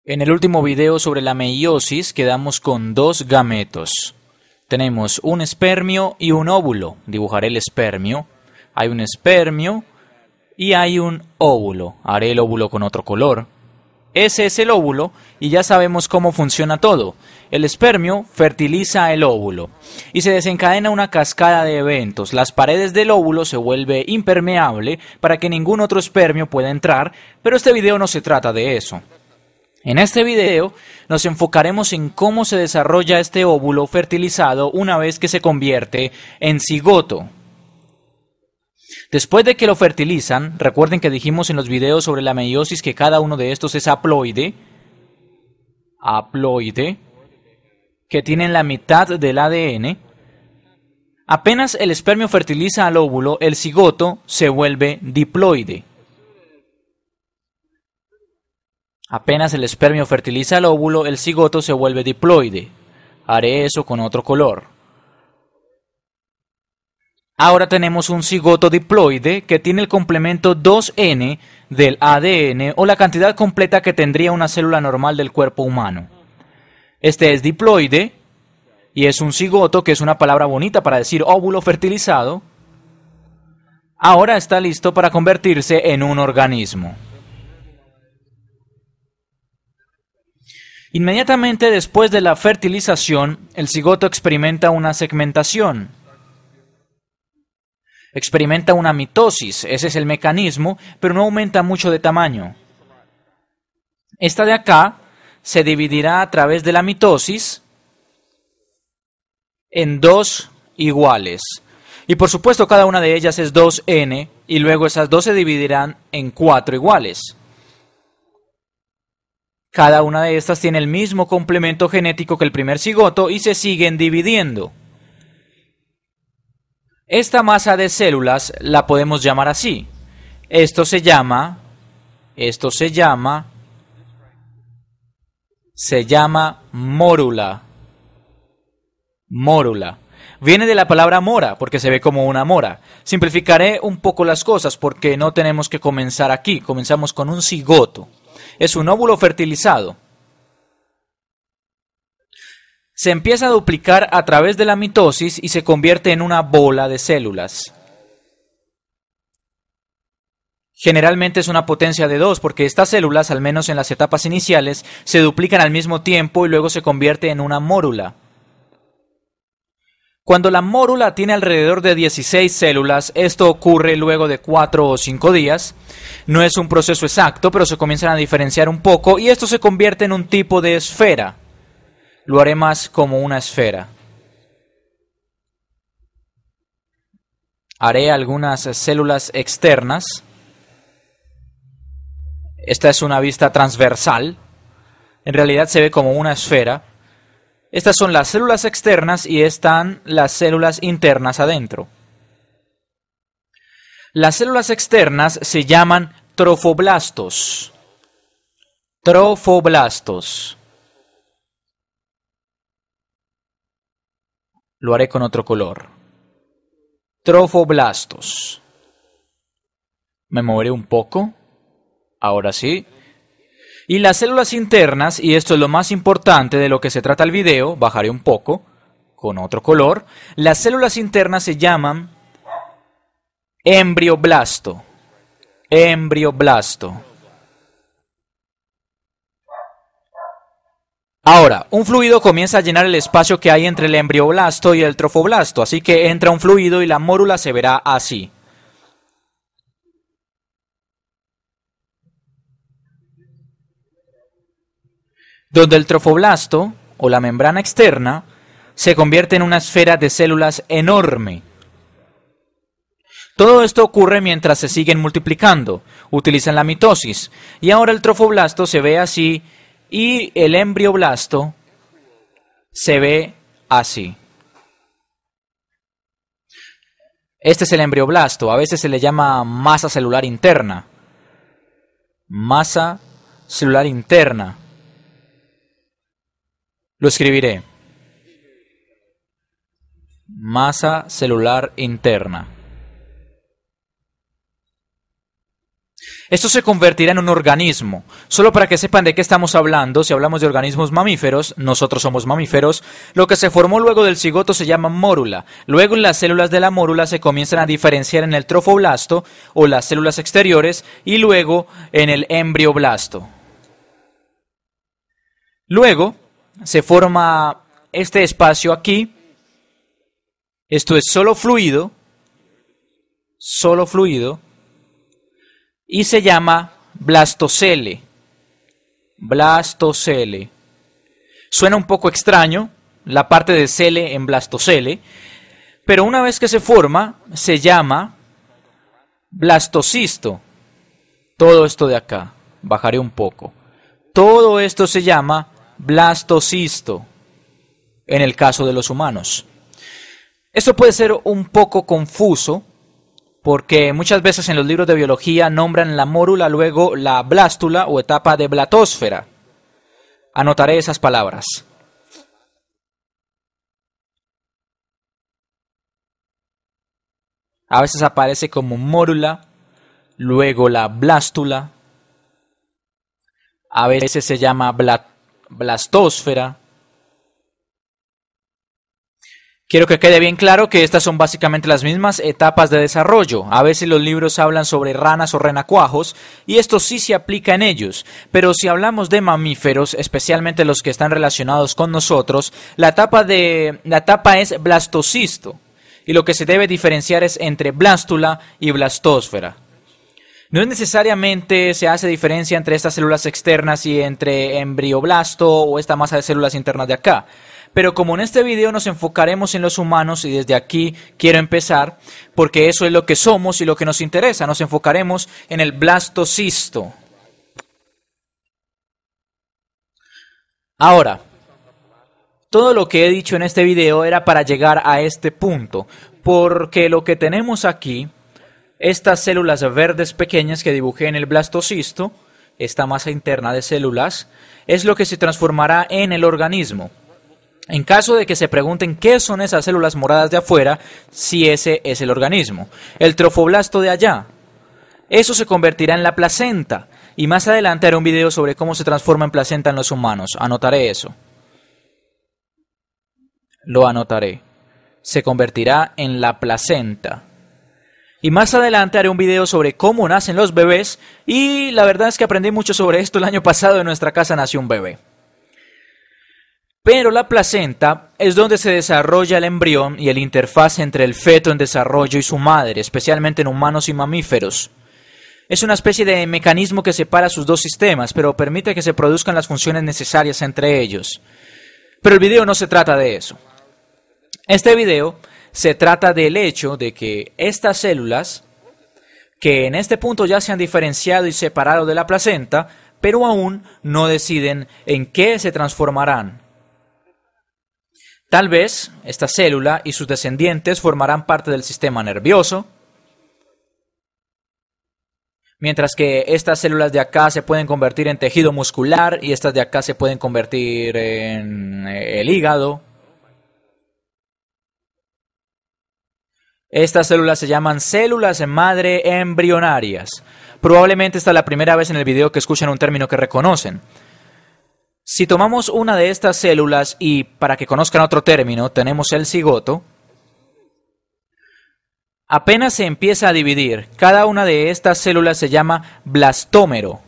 En el último video sobre la meiosis quedamos con dos gametos. Tenemos un espermio y un óvulo. Dibujaré el espermio. Hay un espermio y hay un óvulo. Haré el óvulo con otro color. Ese es el óvulo y ya sabemos cómo funciona todo. El espermio fertiliza el óvulo y se desencadena una cascada de eventos. Las paredes del óvulo se vuelve impermeable para que ningún otro espermio pueda entrar, pero este video no se trata de eso. En este video nos enfocaremos en cómo se desarrolla este óvulo fertilizado una vez que se convierte en cigoto. Después de que lo fertilizan, recuerden que dijimos en los videos sobre la meiosis que cada uno de estos es haploide, que tienen la mitad del ADN. Apenas el espermio fertiliza al óvulo, el cigoto se vuelve diploide. Apenas el espermio fertiliza el óvulo, el cigoto se vuelve diploide. Haré eso con otro color. Ahora tenemos un cigoto diploide que tiene el complemento 2N del ADN o la cantidad completa que tendría una célula normal del cuerpo humano. Este es diploide y es un cigoto, que es una palabra bonita para decir óvulo fertilizado. Ahora está listo para convertirse en un organismo. Inmediatamente después de la fertilización, el cigoto experimenta una segmentación. Experimenta una mitosis, ese es el mecanismo, pero no aumenta mucho de tamaño. Esta de acá se dividirá a través de la mitosis en dos iguales. Y por supuesto cada una de ellas es 2N y luego esas dos se dividirán en 4 iguales. Cada una de estas tiene el mismo complemento genético que el primer cigoto y se siguen dividiendo. Esta masa de células la podemos llamar así. Esto se llama mórula. Mórula. Viene de la palabra mora, porque se ve como una mora. Simplificaré un poco las cosas porque no tenemos que comenzar aquí. Comenzamos con un cigoto. Es un óvulo fertilizado. Se empieza a duplicar a través de la mitosis y se convierte en una bola de células. Generalmente es una potencia de 2 porque estas células, al menos en las etapas iniciales, se duplican al mismo tiempo y luego se convierte en una mórula. Cuando la mórula tiene alrededor de 16 células, esto ocurre luego de 4 o 5 días. No es un proceso exacto, pero se comienzan a diferenciar un poco y esto se convierte en un tipo de esfera. Lo haré más como una esfera. Haré algunas células externas. Esta es una vista transversal. En realidad se ve como una esfera. Estas son las células externas y están las células internas adentro. Las células externas se llaman trofoblastos. Trofoblastos. Lo haré con otro color. Trofoblastos. Me moveré un poco. Ahora sí. Y las células internas, y esto es lo más importante de lo que se trata el video, bajaré un poco, con otro color. Las células internas se llaman embrioblasto. Embrioblasto. Ahora, un fluido comienza a llenar el espacio que hay entre el embrioblasto y el trofoblasto, así que entra un fluido y la mórula se verá así. Donde el trofoblasto, o la membrana externa, se convierte en una esfera de células enorme. Todo esto ocurre mientras se siguen multiplicando, utilizan la mitosis, y ahora el trofoblasto se ve así, y el embrioblasto se ve así. Este es el embrioblasto, a veces se le llama masa celular interna. Masa celular interna. Lo escribiré. Masa celular interna. Esto se convertirá en un organismo. Solo para que sepan de qué estamos hablando, si hablamos de organismos mamíferos, nosotros somos mamíferos, lo que se formó luego del cigoto se llama mórula. Luego las células de la mórula se comienzan a diferenciar en el trofoblasto o las células exteriores y luego en el embrioblasto. Luego se forma este espacio aquí. Esto es solo fluido. Y se llama blastocele. Blastocele. Suena un poco extraño, la parte de cele en blastocele, pero una vez que se forma, se llama blastocisto. Todo esto de acá, bajaré un poco. Todo esto se llama blastocisto, en el caso de los humanos. Esto puede ser un poco confuso, porque muchas veces en los libros de biología nombran la mórula, luego la blástula o etapa de blatósfera. Anotaré esas palabras. A veces aparece como mórula, luego la blástula. A veces se llama blastósfera. Quiero que quede bien claro que estas son básicamente las mismas etapas de desarrollo. A veces los libros hablan sobre ranas o renacuajos y esto sí se aplica en ellos. Pero si hablamos de mamíferos, especialmente los que están relacionados con nosotros, la etapa es blastocisto. Y lo que se debe diferenciar es entre blástula y blastósfera. No es necesariamente se hace diferencia entre estas células externas y entre embrioblasto o esta masa de células internas de acá. Pero como en este video nos enfocaremos en los humanos y desde aquí quiero empezar, porque eso es lo que somos y lo que nos interesa, nos enfocaremos en el blastocisto. Ahora, todo lo que he dicho en este video era para llegar a este punto, porque lo que tenemos aquí, estas células verdes pequeñas que dibujé en el blastocisto, esta masa interna de células, es lo que se transformará en el organismo. En caso de que se pregunten qué son esas células moradas de afuera, si ese es el organismo. El trofoblasto de allá, eso se convertirá en la placenta. Y más adelante haré un video sobre cómo se transforma en placenta en los humanos. Anotaré eso. Lo anotaré. Se convertirá en la placenta. Y más adelante haré un video sobre cómo nacen los bebés. Y la verdad es que aprendí mucho sobre esto el año pasado. En nuestra casa nació un bebé. Pero la placenta es donde se desarrolla el embrión y el interfaz entre el feto en desarrollo y su madre, especialmente en humanos y mamíferos. Es una especie de mecanismo que separa sus dos sistemas, pero permite que se produzcan las funciones necesarias entre ellos. Pero el video no se trata de eso. Este video se trata del hecho de que estas células, que en este punto ya se han diferenciado y separado de la placenta, pero aún no deciden en qué se transformarán. Tal vez esta célula y sus descendientes formarán parte del sistema nervioso, mientras que estas células de acá se pueden convertir en tejido muscular y estas de acá se pueden convertir en el hígado. Estas células se llaman células madre embrionarias. Probablemente esta es la primera vez en el video que escuchan un término que reconocen. Si tomamos una de estas células y, para que conozcan otro término, tenemos el cigoto, apenas se empieza a dividir, cada una de estas células se llama blastómero.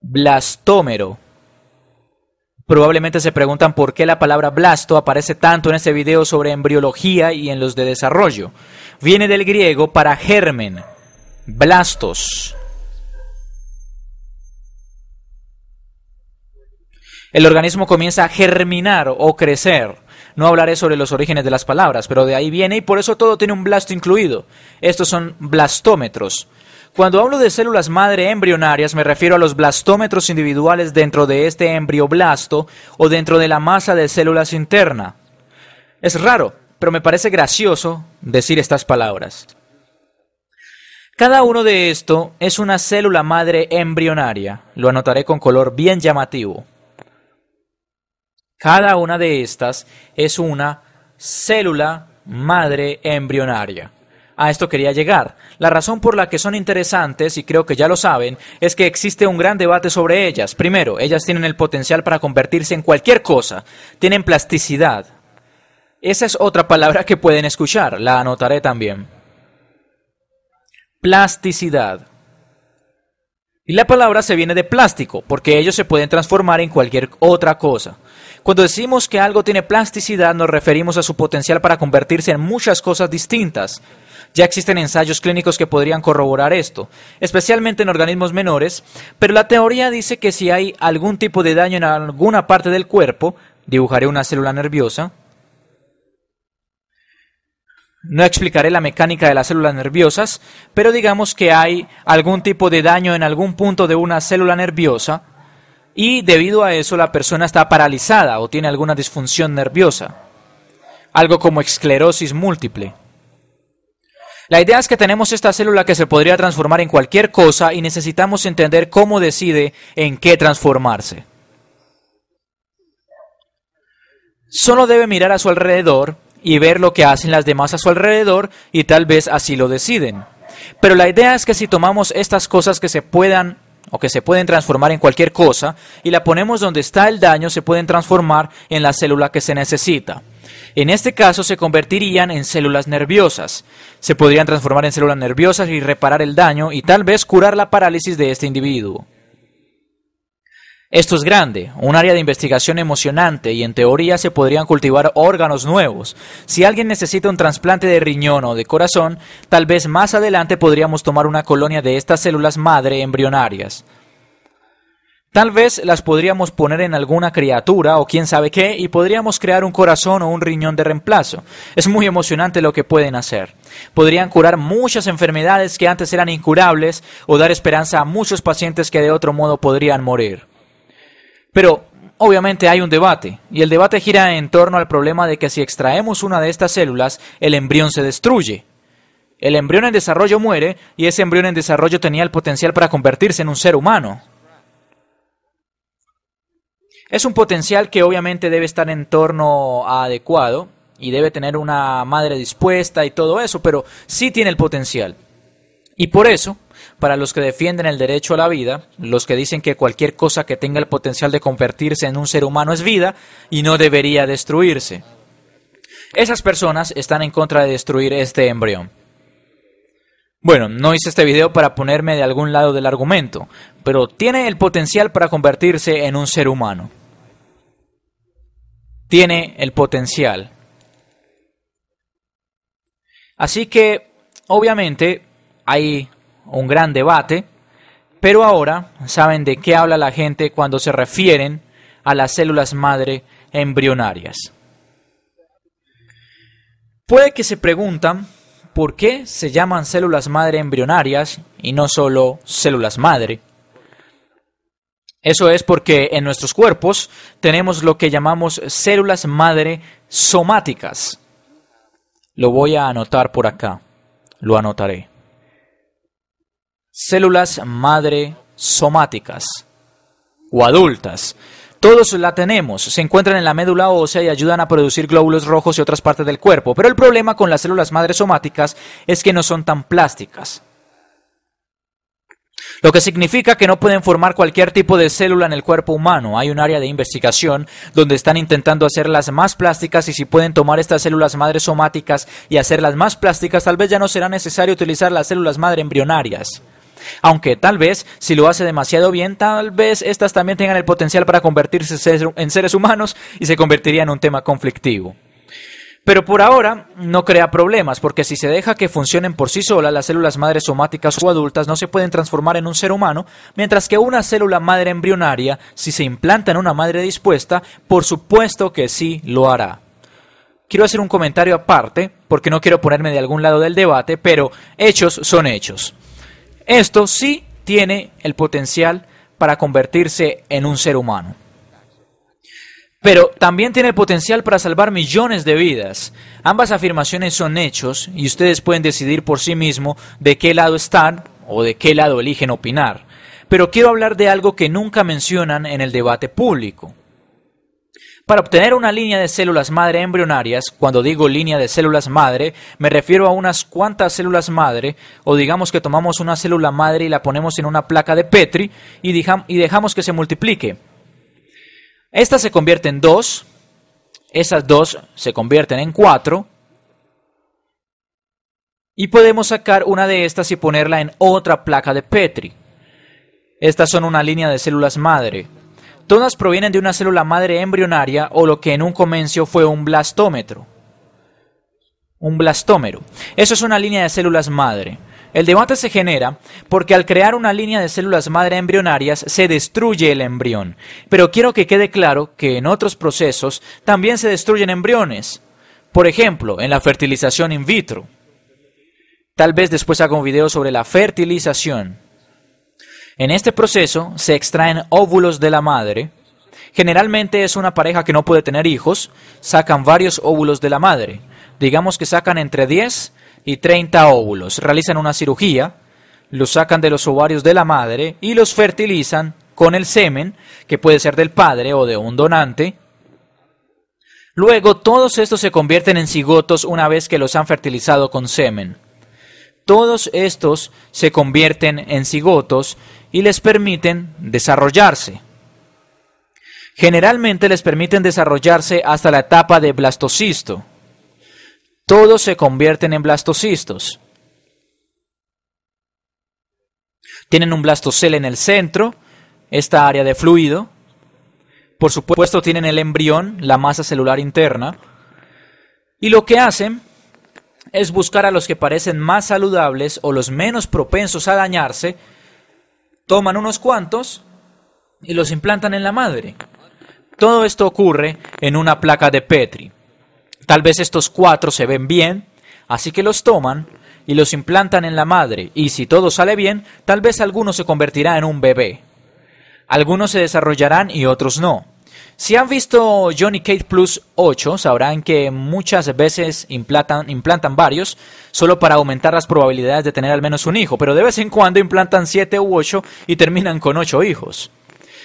Blastómero. Probablemente se preguntan por qué la palabra blasto aparece tanto en este video sobre embriología y en los de desarrollo. Viene del griego para germen, blastos. El organismo comienza a germinar o crecer. No hablaré sobre los orígenes de las palabras, pero de ahí viene y por eso todo tiene un blasto incluido. Estos son blastómetros. Cuando hablo de células madre embrionarias me refiero a los blastómetros individuales dentro de este embrioblasto o dentro de la masa de células interna. Es raro, pero me parece gracioso decir estas palabras. Cada uno de esto es una célula madre embrionaria. Lo anotaré con color bien llamativo. Cada una de estas es una célula madre embrionaria. A esto quería llegar. La razón por la que son interesantes, y creo que ya lo saben, es que existe un gran debate sobre ellas. Primero, ellas tienen el potencial para convertirse en cualquier cosa. Tienen plasticidad. Esa es otra palabra que pueden escuchar. La anotaré también. Plasticidad. Y la palabra se viene de plástico, porque ellos se pueden transformar en cualquier otra cosa. Cuando decimos que algo tiene plasticidad, nos referimos a su potencial para convertirse en muchas cosas distintas. Ya existen ensayos clínicos que podrían corroborar esto, especialmente en organismos menores, pero la teoría dice que si hay algún tipo de daño en alguna parte del cuerpo, dibujaré una célula nerviosa. No explicaré la mecánica de las células nerviosas, pero digamos que hay algún tipo de daño en algún punto de una célula nerviosa y debido a eso la persona está paralizada o tiene alguna disfunción nerviosa, algo como esclerosis múltiple. La idea es que tenemos esta célula que se podría transformar en cualquier cosa y necesitamos entender cómo decide en qué transformarse. Solo debe mirar a su alrededor y ver lo que hacen las demás a su alrededor y tal vez así lo deciden. Pero la idea es que si tomamos estas cosas que se pueden transformar en cualquier cosa y la ponemos donde está el daño, se pueden transformar en la célula que se necesita. En este caso se convertirían en células nerviosas. Se podrían transformar en células nerviosas y reparar el daño y tal vez curar la parálisis de este individuo. Esto es grande, un área de investigación emocionante y en teoría se podrían cultivar órganos nuevos. Si alguien necesita un trasplante de riñón o de corazón, tal vez más adelante podríamos tomar una colonia de estas células madre embrionarias. Tal vez las podríamos poner en alguna criatura o quién sabe qué y podríamos crear un corazón o un riñón de reemplazo. Es muy emocionante lo que pueden hacer. Podrían curar muchas enfermedades que antes eran incurables o dar esperanza a muchos pacientes que de otro modo podrían morir. Pero, obviamente hay un debate, y el debate gira en torno al problema de que si extraemos una de estas células, el embrión se destruye. El embrión en desarrollo muere, y ese embrión en desarrollo tenía el potencial para convertirse en un ser humano. Es un potencial que obviamente debe estar en entorno adecuado, y debe tener una madre dispuesta y todo eso, pero sí tiene el potencial. Y por eso, para los que defienden el derecho a la vida, los que dicen que cualquier cosa que tenga el potencial de convertirse en un ser humano es vida y no debería destruirse. Esas personas están en contra de destruir este embrión. Bueno, no hice este video para ponerme de algún lado del argumento, pero tiene el potencial para convertirse en un ser humano. Tiene el potencial. Así que, obviamente, hay un gran debate, pero ahora saben de qué habla la gente cuando se refieren a las células madre embrionarias. Puede que se preguntan por qué se llaman células madre embrionarias y no solo células madre. Eso es porque en nuestros cuerpos tenemos lo que llamamos células madre somáticas. Lo voy a anotar por acá, lo anotaré. Células madre somáticas o adultas. Todos la tenemos, se encuentran en la médula ósea y ayudan a producir glóbulos rojos y otras partes del cuerpo, pero el problema con las células madre somáticas es que no son tan plásticas. Lo que significa que no pueden formar cualquier tipo de célula en el cuerpo humano. Hay un área de investigación donde están intentando hacerlas más plásticas y si pueden tomar estas células madre somáticas y hacerlas más plásticas, tal vez ya no será necesario utilizar las células madre embrionarias. Aunque tal vez, si lo hace demasiado bien, tal vez estas también tengan el potencial para convertirse en seres humanos y se convertiría en un tema conflictivo. Pero por ahora no crea problemas, porque si se deja que funcionen por sí solas, las células madre somáticas o adultas no se pueden transformar en un ser humano, mientras que una célula madre embrionaria, si se implanta en una madre dispuesta, por supuesto que sí lo hará. Quiero hacer un comentario aparte, porque no quiero ponerme de algún lado del debate, pero hechos son hechos. Esto sí tiene el potencial para convertirse en un ser humano. Pero también tiene el potencial para salvar millones de vidas. Ambas afirmaciones son hechos y ustedes pueden decidir por sí mismos de qué lado están o de qué lado eligen opinar. Pero quiero hablar de algo que nunca mencionan en el debate público. Para obtener una línea de células madre embrionarias, cuando digo línea de células madre, me refiero a unas cuantas células madre, o digamos que tomamos una célula madre y la ponemos en una placa de Petri y dejamos que se multiplique. Esta se convierte en 2, esas 2 se convierten en 4, y podemos sacar una de estas y ponerla en otra placa de Petri. Estas son una línea de células madre. Todas provienen de una célula madre embrionaria o lo que en un comienzo fue un blastómero. Eso es una línea de células madre. El debate se genera porque al crear una línea de células madre embrionarias se destruye el embrión. Pero quiero que quede claro que en otros procesos también se destruyen embriones. Por ejemplo, en la fertilización in vitro. Tal vez después haga un video sobre la fertilización. En este proceso se extraen óvulos de la madre. Generalmente es una pareja que no puede tener hijos, sacan varios óvulos de la madre. Digamos que sacan entre 10 y 30 óvulos. Realizan una cirugía, los sacan de los ovarios de la madre y los fertilizan con el semen, que puede ser del padre o de un donante. Luego todos estos se convierten en cigotos una vez que los han fertilizado con semen. Todos estos se convierten en cigotos y les permiten desarrollarse. Generalmente les permiten desarrollarse hasta la etapa de blastocisto. Todos se convierten en blastocistos. Tienen un blastocele en el centro, esta área de fluido. Por supuesto tienen el embrión, la masa celular interna. Y lo que hacen es buscar a los que parecen más saludables o los menos propensos a dañarse, toman unos cuantos y los implantan en la madre. Todo esto ocurre en una placa de Petri. Tal vez estos 4 se ven bien, así que los toman y los implantan en la madre, y si todo sale bien, tal vez alguno se convertirá en un bebé. Algunos se desarrollarán y otros no. Si han visto Johnny Cage Plus 8, sabrán que muchas veces implantan varios solo para aumentar las probabilidades de tener al menos un hijo, pero de vez en cuando implantan 7 u 8 y terminan con 8 hijos.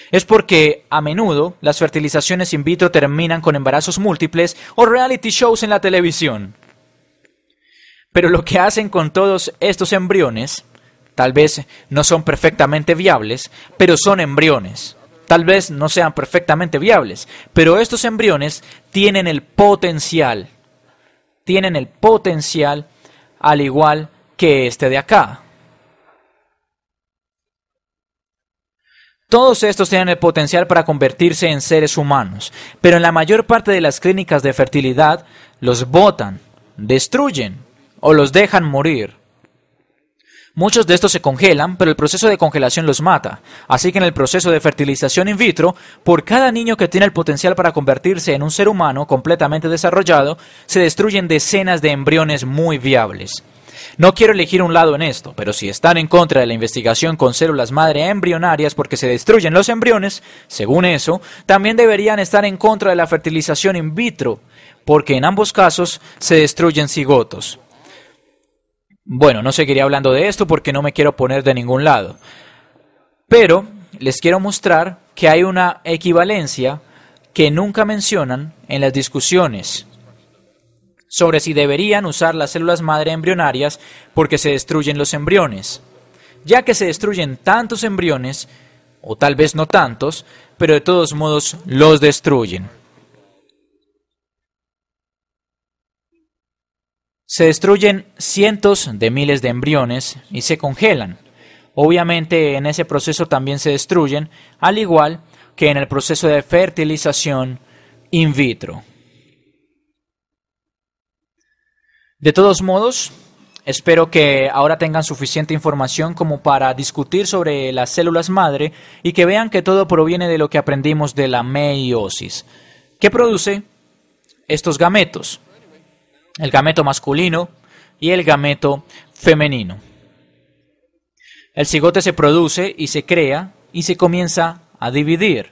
Es porque a menudo las fertilizaciones in vitro terminan con embarazos múltiples o reality shows en la televisión. Pero lo que hacen con todos estos embriones, tal vez no son perfectamente viables, pero son embriones. Tal vez no sean perfectamente viables, pero estos embriones tienen el potencial al igual que este de acá. Todos estos tienen el potencial para convertirse en seres humanos, pero en la mayor parte de las clínicas de fertilidad los botan, destruyen o los dejan morir. Muchos de estos se congelan, pero el proceso de congelación los mata. Así que en el proceso de fertilización in vitro, por cada niño que tiene el potencial para convertirse en un ser humano completamente desarrollado, se destruyen decenas de embriones muy viables. No quiero elegir un lado en esto, pero si están en contra de la investigación con células madre embrionarias porque se destruyen los embriones, según eso, también deberían estar en contra de la fertilización in vitro, porque en ambos casos se destruyen cigotos. Bueno, no seguiré hablando de esto porque no me quiero poner de ningún lado. Pero les quiero mostrar que hay una equivalencia que nunca mencionan en las discusiones sobre si deberían usar las células madre embrionarias porque se destruyen los embriones. Ya que se destruyen tantos embriones, o tal vez no tantos, pero de todos modos los destruyen. Se destruyen cientos de miles de embriones y se congelan. Obviamente en ese proceso también se destruyen, al igual que en el proceso de fertilización in vitro. De todos modos, espero que ahora tengan suficiente información como para discutir sobre las células madre y que vean que todo proviene de lo que aprendimos de la meiosis, que produce estos gametos. El gameto masculino y el gameto femenino. El cigote se produce y se crea y se comienza a dividir.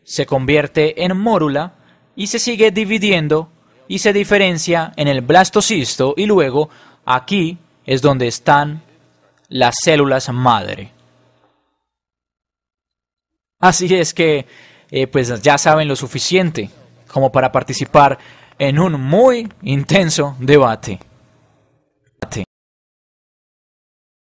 Se convierte en mórula y se sigue dividiendo y se diferencia en el blastocisto y luego aquí es donde están las células madre. Así es que pues ya saben lo suficiente como para participar en un muy intenso debate.